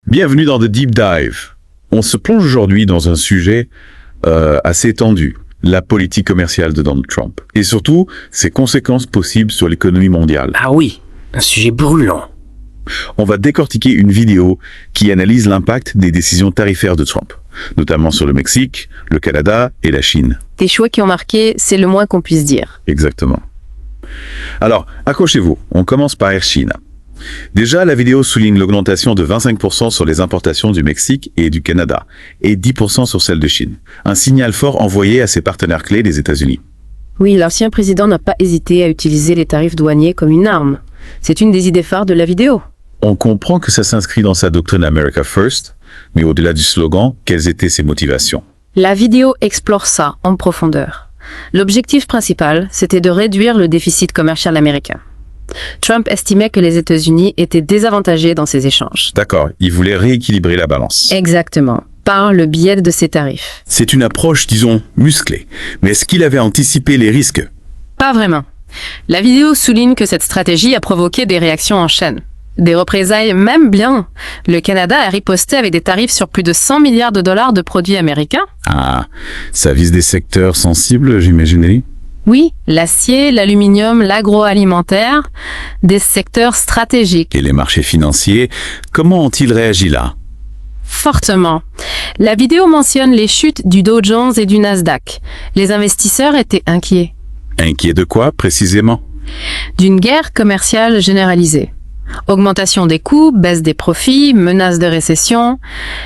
Bienvenue dans The Deep Dive. On se plonge aujourd'hui dans un sujet assez tendu, la politique commerciale de Donald Trump. Et surtout, ses conséquences possibles sur l'économie mondiale. Ah oui, un sujet brûlant. On va décortiquer une vidéo qui analyse l'impact des décisions tarifaires de Trump, notamment sur le Mexique, le Canada et la Chine. Des choix qui ont marqué, c'est le moins qu'on puisse dire. Exactement. Alors, accrochez-vous, on commence par Air China. Déjà, la vidéo souligne l'augmentation de 25% sur les importations du Mexique et du Canada, et 10% sur celles de Chine. Un signal fort envoyé à ses partenaires clés des États-Unis. Oui, l'ancien président n'a pas hésité à utiliser les tarifs douaniers comme une arme. C'est une des idées phares de la vidéo. On comprend que ça s'inscrit dans sa doctrine America First, mais au-delà du slogan, quelles étaient ses motivations? La vidéo explore ça en profondeur. L'objectif principal, c'était de réduire le déficit commercial américain. Trump estimait que les États-Unis étaient désavantagés dans ces échanges. D'accord, il voulait rééquilibrer la balance. Exactement, par le biais de ces tarifs. C'est une approche, disons, musclée. Mais est-ce qu'il avait anticipé les risques? Pas vraiment. La vidéo souligne que cette stratégie a provoqué des réactions en chaîne. Des représailles même bien. Le Canada a riposté avec des tarifs sur plus de 100 milliards de dollars de produits américains. Ah, ça vise des secteurs sensibles, j'imagine. Oui, l'acier, l'aluminium, l'agroalimentaire, des secteurs stratégiques. Et les marchés financiers, comment ont-ils réagi là? Fortement. La vidéo mentionne les chutes du Dow Jones et du Nasdaq. Les investisseurs étaient inquiets. Inquiets de quoi, précisément? D'une guerre commerciale généralisée. Augmentation des coûts, baisse des profits, menace de récession.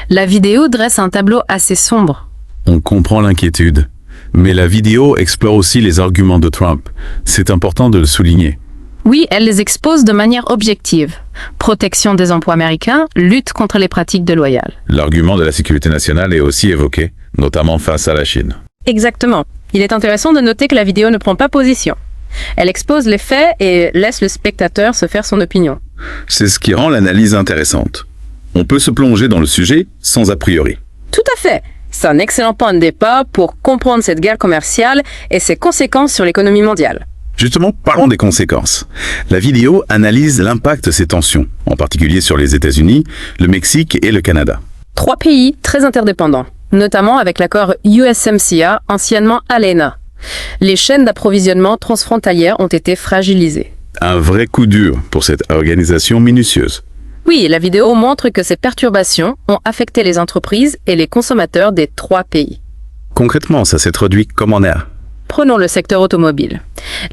La vidéo dresse un tableau assez sombre. On comprend l'inquiétude. Mais la vidéo explore aussi les arguments de Trump. C'est important de le souligner. Oui, elle les expose de manière objective. Protection des emplois américains, lutte contre les pratiques déloyales. L'argument de la sécurité nationale est aussi évoqué, notamment face à la Chine. Exactement. Il est intéressant de noter que la vidéo ne prend pas position. Elle expose les faits et laisse le spectateur se faire son opinion. C'est ce qui rend l'analyse intéressante. On peut se plonger dans le sujet sans a priori. Tout à fait. C'est un excellent point de départ pour comprendre cette guerre commerciale et ses conséquences sur l'économie mondiale. Justement, parlons des conséquences. La vidéo analyse l'impact de ces tensions, en particulier sur les États-Unis, le Mexique et le Canada. 3 pays très interdépendants, notamment avec l'accord USMCA, anciennement ALENA. Les chaînes d'approvisionnement transfrontalières ont été fragilisées. Un vrai coup dur pour cette organisation minutieuse. Oui, la vidéo montre que ces perturbations ont affecté les entreprises et les consommateurs des 3 pays. Concrètement, ça s'est traduit comment en air? Prenons le secteur automobile.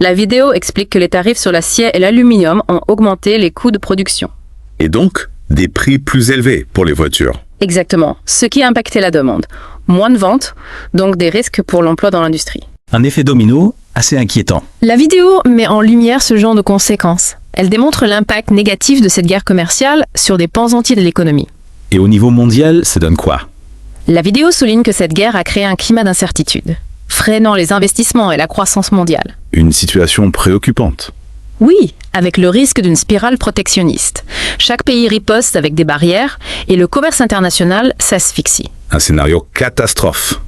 La vidéo explique que les tarifs sur l'acier et l'aluminium ont augmenté les coûts de production. Et donc, des prix plus élevés pour les voitures. Exactement, ce qui a impacté la demande. Moins de ventes, donc des risques pour l'emploi dans l'industrie. Un effet domino assez inquiétant. La vidéo met en lumière ce genre de conséquences. Elle démontre l'impact négatif de cette guerre commerciale sur des pans entiers de l'économie. Et au niveau mondial, ça donne quoi? La vidéo souligne que cette guerre a créé un climat d'incertitude, freinant les investissements et la croissance mondiale. Une situation préoccupante. Oui, avec le risque d'une spirale protectionniste. Chaque pays riposte avec des barrières et le commerce international s'asphyxie. Un scénario catastrophe.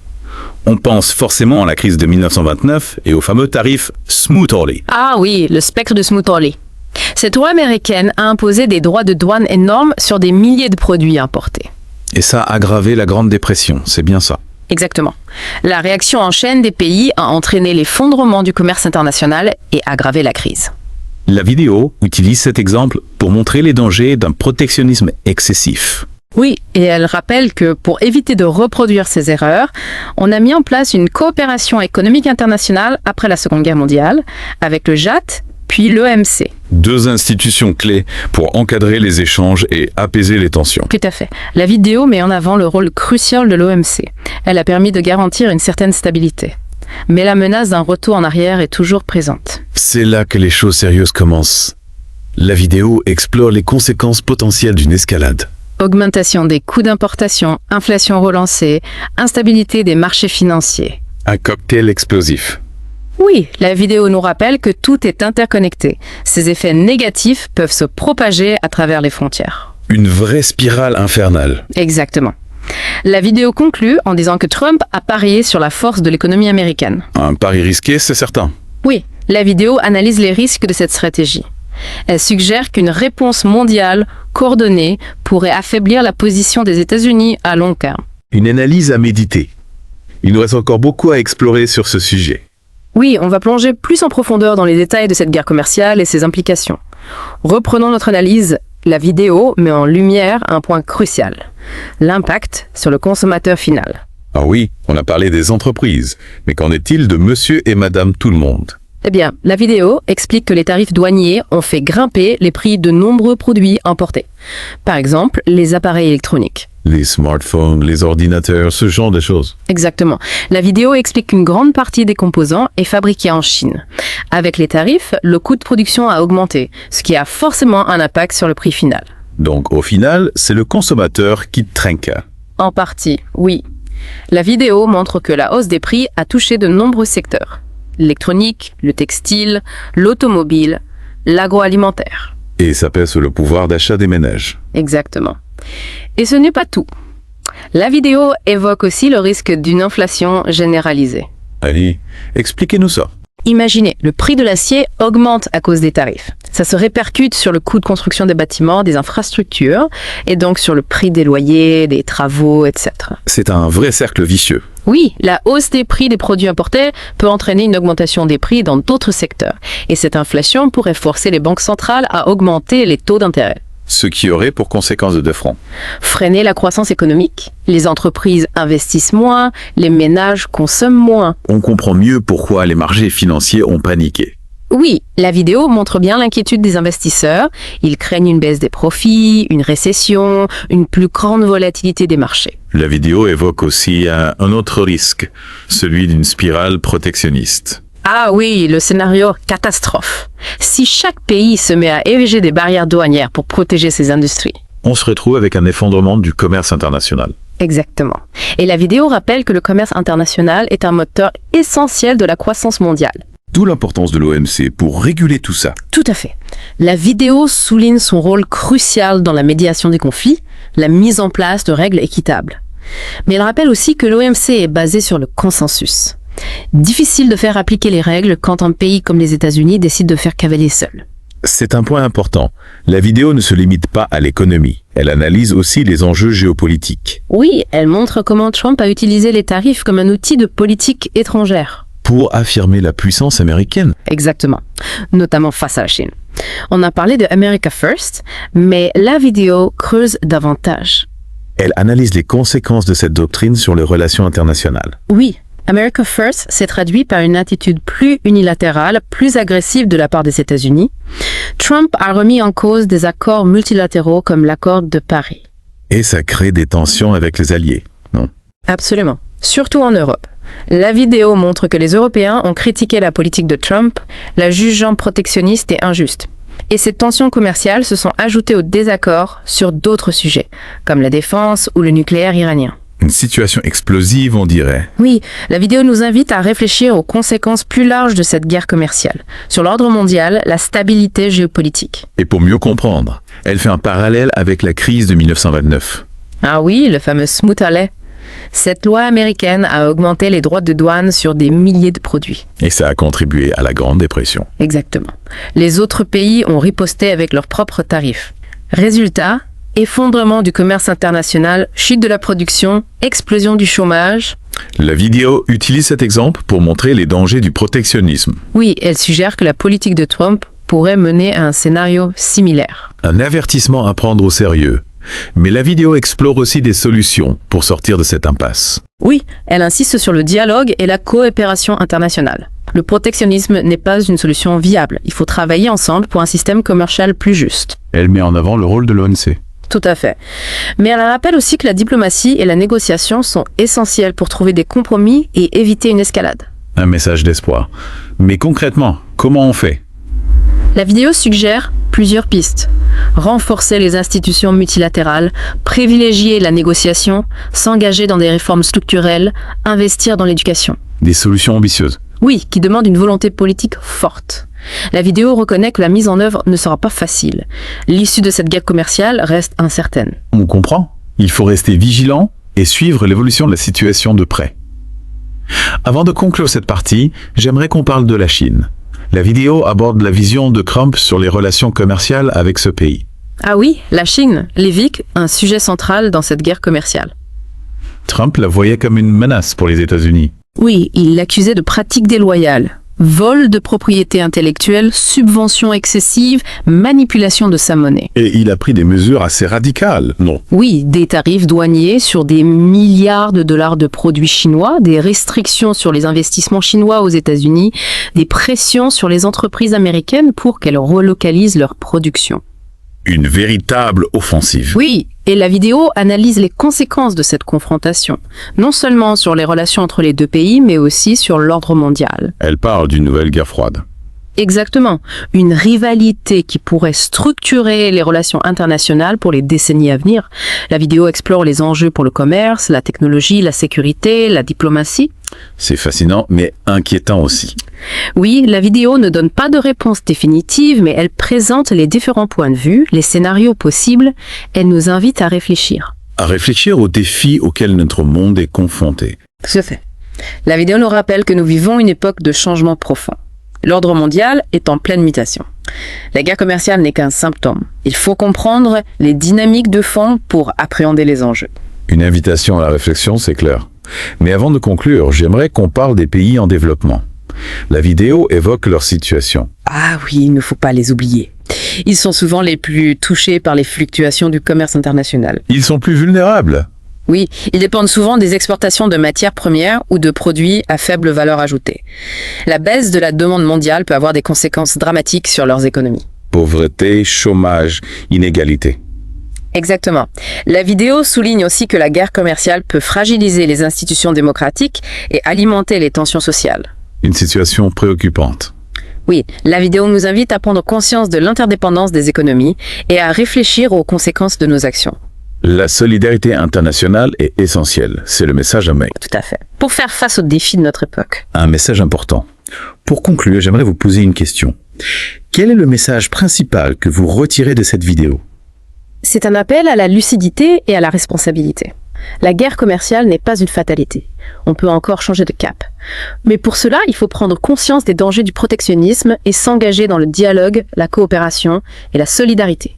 On pense forcément à la crise de 1929 et au fameux tarif Smoot-Hawley. Ah oui, le spectre de Smoot-Hawley. Cette loi américaine a imposé des droits de douane énormes sur des milliers de produits importés. Et ça a aggravé la Grande Dépression, c'est bien ça. Exactement. La réaction en chaîne des pays a entraîné l'effondrement du commerce international et aggravé la crise. La vidéo utilise cet exemple pour montrer les dangers d'un protectionnisme excessif. Oui, et elle rappelle que pour éviter de reproduire ces erreurs, on a mis en place une coopération économique internationale après la Seconde Guerre mondiale avec le GATT puis l'OMC. 2 institutions clés pour encadrer les échanges et apaiser les tensions. Tout à fait. La vidéo met en avant le rôle crucial de l'OMC. Elle a permis de garantir une certaine stabilité. Mais la menace d'un retour en arrière est toujours présente. C'est là que les choses sérieuses commencent. La vidéo explore les conséquences potentielles d'une escalade. Augmentation des coûts d'importation, inflation relancée, instabilité des marchés financiers. Un cocktail explosif. Oui, la vidéo nous rappelle que tout est interconnecté. Ces effets négatifs peuvent se propager à travers les frontières. Une vraie spirale infernale. Exactement. La vidéo conclut en disant que Trump a parié sur la force de l'économie américaine. Un pari risqué, c'est certain. Oui, la vidéo analyse les risques de cette stratégie. Elle suggère qu'une réponse mondiale coordonnée pourrait affaiblir la position des États-Unis à long terme. Une analyse à méditer. Il nous reste encore beaucoup à explorer sur ce sujet. Oui, on va plonger plus en profondeur dans les détails de cette guerre commerciale et ses implications. Reprenons notre analyse. La vidéo met en lumière un point crucial, l'impact sur le consommateur final. Ah oui, on a parlé des entreprises, mais qu'en est-il de monsieur et madame tout le monde? Eh bien, la vidéo explique que les tarifs douaniers ont fait grimper les prix de nombreux produits importés. Par exemple, les appareils électroniques. Les smartphones, les ordinateurs, ce genre de choses. Exactement. La vidéo explique qu'une grande partie des composants est fabriquée en Chine. Avec les tarifs, le coût de production a augmenté, ce qui a forcément un impact sur le prix final. Donc au final, c'est le consommateur qui trinque. En partie, oui. La vidéo montre que la hausse des prix a touché de nombreux secteurs. L'électronique, le textile, l'automobile, l'agroalimentaire. Et ça pèse sur le pouvoir d'achat des ménages. Exactement. Et ce n'est pas tout. La vidéo évoque aussi le risque d'une inflation généralisée. Allez, expliquez-nous ça. Imaginez, le prix de l'acier augmente à cause des tarifs. Ça se répercute sur le coût de construction des bâtiments, des infrastructures, et donc sur le prix des loyers, des travaux, etc. C'est un vrai cercle vicieux. Oui, la hausse des prix des produits importés peut entraîner une augmentation des prix dans d'autres secteurs. Et cette inflation pourrait forcer les banques centrales à augmenter les taux d'intérêt. Ce qui aurait pour conséquence de deux fronts. Freiner la croissance économique. Les entreprises investissent moins, les ménages consomment moins. On comprend mieux pourquoi les marchés financiers ont paniqué. Oui, la vidéo montre bien l'inquiétude des investisseurs. Ils craignent une baisse des profits, une récession, une plus grande volatilité des marchés. La vidéo évoque aussi un autre risque, celui d'une spirale protectionniste. Ah oui, le scénario catastrophe. Si chaque pays se met à ériger des barrières douanières pour protéger ses industries. On se retrouve avec un effondrement du commerce international. Exactement. Et la vidéo rappelle que le commerce international est un moteur essentiel de la croissance mondiale. D'où l'importance de l'OMC pour réguler tout ça. Tout à fait. La vidéo souligne son rôle crucial dans la médiation des conflits, la mise en place de règles équitables. Mais elle rappelle aussi que l'OMC est basé sur le consensus. Difficile de faire appliquer les règles quand un pays comme les États-Unis décide de faire cavalier seul. C'est un point important. La vidéo ne se limite pas à l'économie. Elle analyse aussi les enjeux géopolitiques. Oui, elle montre comment Trump a utilisé les tarifs comme un outil de politique étrangère. Pour affirmer la puissance américaine. Exactement, notamment face à la Chine. On a parlé de America First, mais la vidéo creuse davantage. Elle analyse les conséquences de cette doctrine sur les relations internationales. Oui, America First s'est traduit par une attitude plus unilatérale, plus agressive de la part des États-Unis. Trump a remis en cause des accords multilatéraux comme l'accord de Paris. Et ça crée des tensions avec les alliés, non? Absolument, surtout en Europe. La vidéo montre que les Européens ont critiqué la politique de Trump, la jugeant protectionniste et injuste. Et ces tensions commerciales se sont ajoutées aux désaccords sur d'autres sujets, comme la défense ou le nucléaire iranien. Une situation explosive, on dirait. Oui, la vidéo nous invite à réfléchir aux conséquences plus larges de cette guerre commerciale, sur l'ordre mondial, la stabilité géopolitique. Et pour mieux comprendre, elle fait un parallèle avec la crise de 1929. Ah oui, le fameux Smoot-Hawley. Cette loi américaine a augmenté les droits de douane sur des milliers de produits. Et ça a contribué à la Grande Dépression. Exactement. Les autres pays ont riposté avec leurs propres tarifs. Résultat, effondrement du commerce international, chute de la production, explosion du chômage. La vidéo utilise cet exemple pour montrer les dangers du protectionnisme. Oui, elle suggère que la politique de Trump pourrait mener à un scénario similaire. Un avertissement à prendre au sérieux. Mais la vidéo explore aussi des solutions pour sortir de cette impasse. Oui, elle insiste sur le dialogue et la coopération internationale. Le protectionnisme n'est pas une solution viable. Il faut travailler ensemble pour un système commercial plus juste. Elle met en avant le rôle de l'OMC. Tout à fait. Mais elle rappelle aussi que la diplomatie et la négociation sont essentielles pour trouver des compromis et éviter une escalade. Un message d'espoir. Mais concrètement, comment on fait ? La vidéo suggère plusieurs pistes. Renforcer les institutions multilatérales, privilégier la négociation, s'engager dans des réformes structurelles, investir dans l'éducation. Des solutions ambitieuses. Oui, qui demandent une volonté politique forte. La vidéo reconnaît que la mise en œuvre ne sera pas facile. L'issue de cette guerre commerciale reste incertaine. On comprend. Il faut rester vigilant et suivre l'évolution de la situation de près. Avant de conclure cette partie, j'aimerais qu'on parle de la Chine. La vidéo aborde la vision de Trump sur les relations commerciales avec ce pays. Ah oui, la Chine, l'évique, un sujet central dans cette guerre commerciale. Trump la voyait comme une menace pour les États-Unis. Oui, il l'accusait de pratiques déloyales. Vol de propriété intellectuelle, subventions excessives, manipulation de sa monnaie. Et il a pris des mesures assez radicales, non? Oui, des tarifs douaniers sur des milliards de dollars de produits chinois, des restrictions sur les investissements chinois aux États-Unis, des pressions sur les entreprises américaines pour qu'elles relocalisent leur production. Une véritable offensive. Oui, et la vidéo analyse les conséquences de cette confrontation, non seulement sur les relations entre les deux pays, mais aussi sur l'ordre mondial. Elle parle d'une nouvelle guerre froide. Exactement, une rivalité qui pourrait structurer les relations internationales pour les décennies à venir. La vidéo explore les enjeux pour le commerce, la technologie, la sécurité, la diplomatie. C'est fascinant, mais inquiétant aussi. Oui, la vidéo ne donne pas de réponse définitive, mais elle présente les différents points de vue, les scénarios possibles. Elle nous invite à réfléchir. À réfléchir aux défis auxquels notre monde est confronté. Tout à fait. La vidéo nous rappelle que nous vivons une époque de changement profond. L'ordre mondial est en pleine mutation. La guerre commerciale n'est qu'un symptôme. Il faut comprendre les dynamiques de fond pour appréhender les enjeux. Une invitation à la réflexion, c'est clair. Mais avant de conclure, j'aimerais qu'on parle des pays en développement. La vidéo évoque leur situation. Ah oui, il ne faut pas les oublier. Ils sont souvent les plus touchés par les fluctuations du commerce international. Ils sont plus vulnérables. Oui, ils dépendent souvent des exportations de matières premières ou de produits à faible valeur ajoutée. La baisse de la demande mondiale peut avoir des conséquences dramatiques sur leurs économies. Pauvreté, chômage, inégalité. Exactement. La vidéo souligne aussi que la guerre commerciale peut fragiliser les institutions démocratiques et alimenter les tensions sociales. Une situation préoccupante. Oui, la vidéo nous invite à prendre conscience de l'interdépendance des économies et à réfléchir aux conséquences de nos actions. La solidarité internationale est essentielle, c'est le message à mettre. Tout à fait. Pour faire face aux défis de notre époque. Un message important. Pour conclure, j'aimerais vous poser une question. Quel est le message principal que vous retirez de cette vidéo? C'est un appel à la lucidité et à la responsabilité. La guerre commerciale n'est pas une fatalité. On peut encore changer de cap. Mais pour cela, il faut prendre conscience des dangers du protectionnisme et s'engager dans le dialogue, la coopération et la solidarité.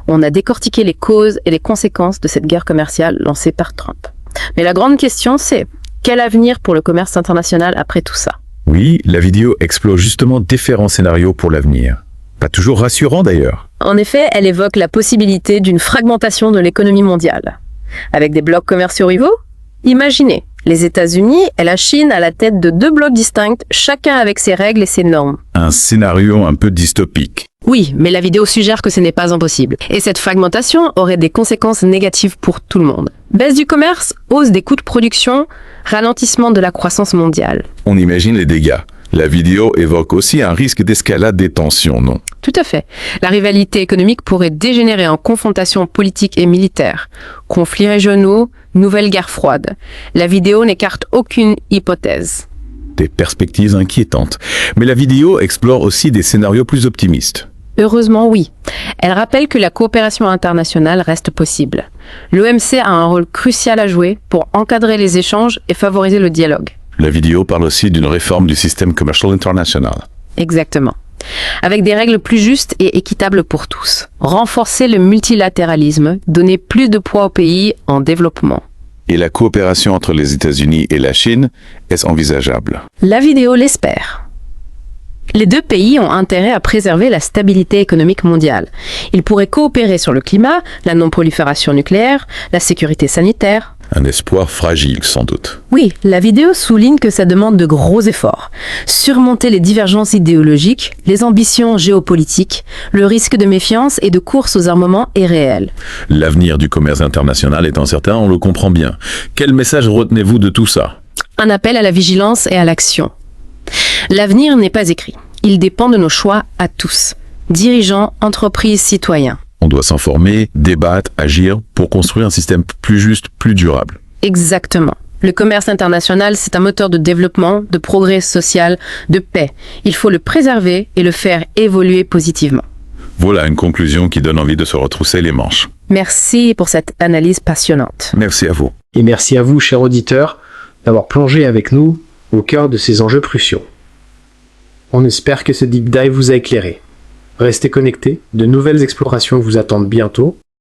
On a décortiqué les causes et les conséquences de cette guerre commerciale lancée par Trump. Mais la grande question, c'est quel avenir pour le commerce international après tout ça? Oui, la vidéo explore justement différents scénarios pour l'avenir. Pas toujours rassurant d'ailleurs. En effet, elle évoque la possibilité d'une fragmentation de l'économie mondiale. Avec des blocs commerciaux rivaux? Imaginez, les États-Unis et la Chine à la tête de deux blocs distincts, chacun avec ses règles et ses normes. Un scénario un peu dystopique. Oui, mais la vidéo suggère que ce n'est pas impossible. Et cette fragmentation aurait des conséquences négatives pour tout le monde. Baisse du commerce, hausse des coûts de production, ralentissement de la croissance mondiale. On imagine les dégâts. La vidéo évoque aussi un risque d'escalade des tensions, non? Tout à fait. La rivalité économique pourrait dégénérer en confrontation politique et militaire. Conflits régionaux, nouvelle guerre froide. La vidéo n'écarte aucune hypothèse. Des perspectives inquiétantes. Mais la vidéo explore aussi des scénarios plus optimistes. Heureusement, oui. Elle rappelle que la coopération internationale reste possible. L'OMC a un rôle crucial à jouer pour encadrer les échanges et favoriser le dialogue. La vidéo parle aussi d'une réforme du système commercial international. Exactement. Avec des règles plus justes et équitables pour tous. Renforcer le multilatéralisme, donner plus de poids aux pays en développement. Et la coopération entre les États-Unis et la Chine, est-ce envisageable? La vidéo l'espère. Les deux pays ont intérêt à préserver la stabilité économique mondiale. Ils pourraient coopérer sur le climat, la non-prolifération nucléaire, la sécurité sanitaire. Un espoir fragile, sans doute. Oui, la vidéo souligne que ça demande de gros efforts. Surmonter les divergences idéologiques, les ambitions géopolitiques, le risque de méfiance et de course aux armements est réel. L'avenir du commerce international est incertain, on le comprend bien. Quel message retenez-vous de tout ça? Un appel à la vigilance et à l'action. L'avenir n'est pas écrit. Il dépend de nos choix à tous. Dirigeants, entreprises, citoyens. On doit s'informer, débattre, agir pour construire un système plus juste, plus durable. Exactement. Le commerce international, c'est un moteur de développement, de progrès social, de paix. Il faut le préserver et le faire évoluer positivement. Voilà une conclusion qui donne envie de se retrousser les manches. Merci pour cette analyse passionnante. Merci à vous. Et merci à vous, chers auditeurs, d'avoir plongé avec nous au cœur de ces enjeux cruciaux. On espère que ce deep dive vous a éclairé. Restez connectés, de nouvelles explorations vous attendent bientôt.